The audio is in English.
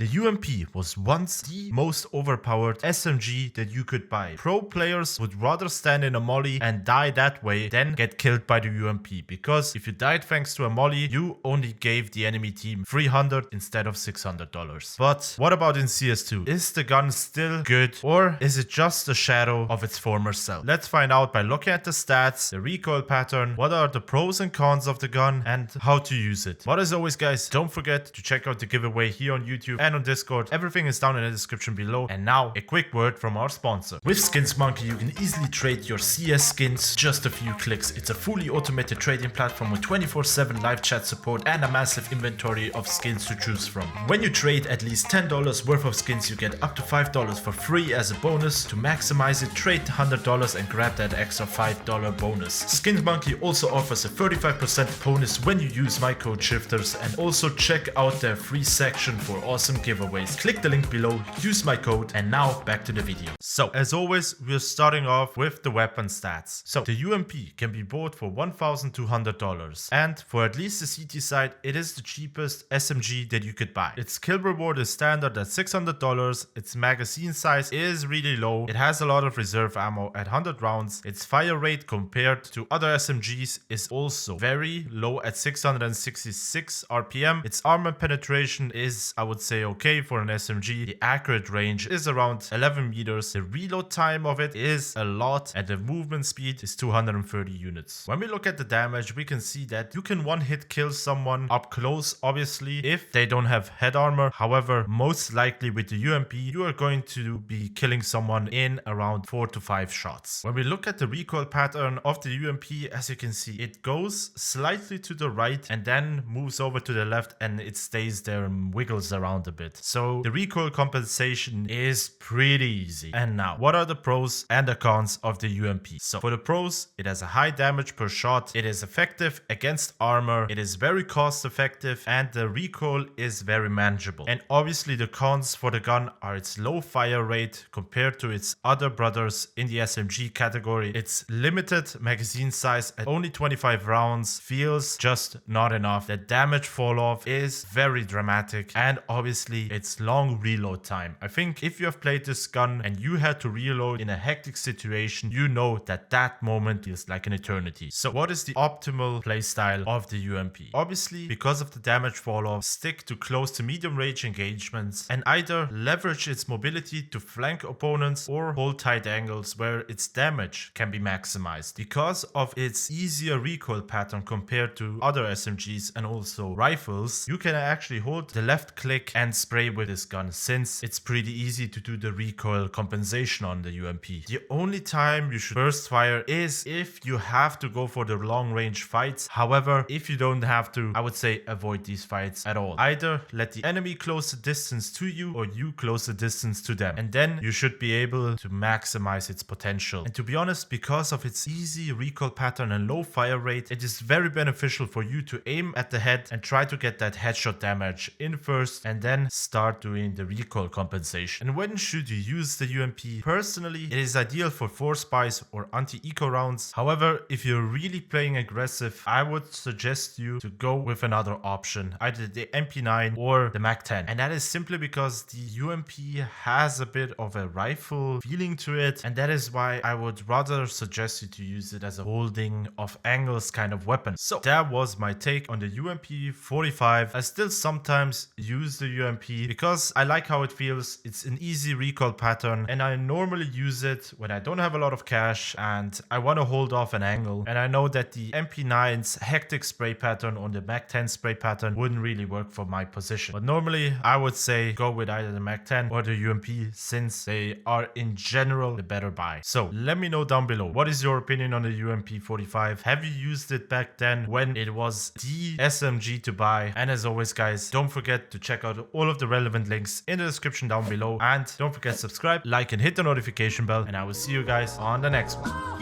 The UMP was once the most overpowered SMG that you could buy. Pro players would rather stand in a molly and die that way than get killed by the UMP, because if you died thanks to a molly, you only gave the enemy team $300 instead of $600. But what about in CS2? Is the gun still good, or is it just a shadow of its former self? Let's find out by looking at the stats, the recoil pattern, what are the pros and cons of the gun, and how to use it. But as always guys, don't forget to check out the giveaway here on YouTube and on Discord. Everything is down in the description below. And now a quick word from our sponsor. With Skins Monkey, you can easily trade your CS skins just a few clicks. It's a fully automated trading platform with 24/7 live chat support and a massive inventory of skins to choose from. When you trade at least $10 worth of skins, you get up to $5 for free as a bonus. To maximize it, trade $100 and grab that extra $5 bonus. Skins Monkey also offers a 35% bonus when you use my code SHIFTERZ, and also check out their free section for awesome giveaways. Click the link below, use my code, and now back to the video. So as always, we're starting off with the weapon stats. So the UMP can be bought for $1,200, and for at least the CT side, it is the cheapest SMG that you could buy. Its kill reward is standard at $600. Its magazine size is really low. It has a lot of reserve ammo at 100 rounds. Its fire rate compared to other SMGs is also very low at 666 RPM. Its armor penetration is, I would say, okay for an SMG. The accurate range is around 11 meters. The reload time of it is a lot, and the movement speed is 230 units. When we look at the damage, we can see that you can one hit kill someone up close, obviously, if they don't have head armor. However, most likely with the UMP, you are going to be killing someone in around 4 to 5 shots. When we look at the recoil pattern of the UMP, as you can see, it goes slightly to the right and then moves over to the left, and it stays there and wiggles around a bit. So the recoil compensation is pretty easy. And now, what are the pros and the cons of the UMP? So for the pros, it has a high damage per shot, it is effective against armor, it is very cost effective, and the recoil is very manageable. And obviously the cons for the gun are its low fire rate compared to its other brothers in the SMG category. Its limited magazine size at only 25 rounds feels just not enough. The damage fall off is very dramatic, and obviously its long reload time. I think if you have played this gun and you had to reload in a hectic situation, you know that that moment feels like an eternity. So what is the optimal playstyle of the UMP? Obviously, because of the damage fall off, stick to close to medium range engagements and either leverage its mobility to flank opponents or hold tight angles where its damage can be maximized. Because of its easier recoil pattern compared to other SMGs and also rifles, you can actually hold the left click and spray with this gun, since it's pretty easy to do the recoil compensation on the UMP. The only time you should burst fire is if you have to go for the long range fights. However, if you don't have to, I would say avoid these fights at all. Either let the enemy close the distance to you, or you close the distance to them, and then you should be able to maximize its potential. And to be honest, because of its easy recoil pattern and low fire rate, it is very beneficial for you to aim at the head and try to get that headshot damage in first, and then start doing the recoil compensation. And when should you use the UMP? Personally, it is ideal for force buys or anti-eco rounds. However, if you're really playing aggressive, I would suggest you to go with another option, either the MP9 or the MAC-10. And that is simply because the UMP has a bit of a rifle feeling to it, and that is why I would rather suggest you to use it as a holding of angles kind of weapon. So that was my take on the UMP-45. I still sometimes use the UMP because I like how it feels. It's an easy recoil pattern, and I normally use it when I don't have a lot of cash and I want to hold off an angle, and I know that the MP9's hectic spray pattern or the MAC-10 spray pattern wouldn't really work for my position. But normally I would say go with either the MAC-10 or the UMP, since they are in general the better buy. So let me know down below, what is your opinion on the UMP-45? Have you used it back then when it was the SMG to buy? And as always guys, don't forget to check out all of the relevant links in the description down below, and don't forget to subscribe, like, and hit the notification bell, and I will see you guys on the next one.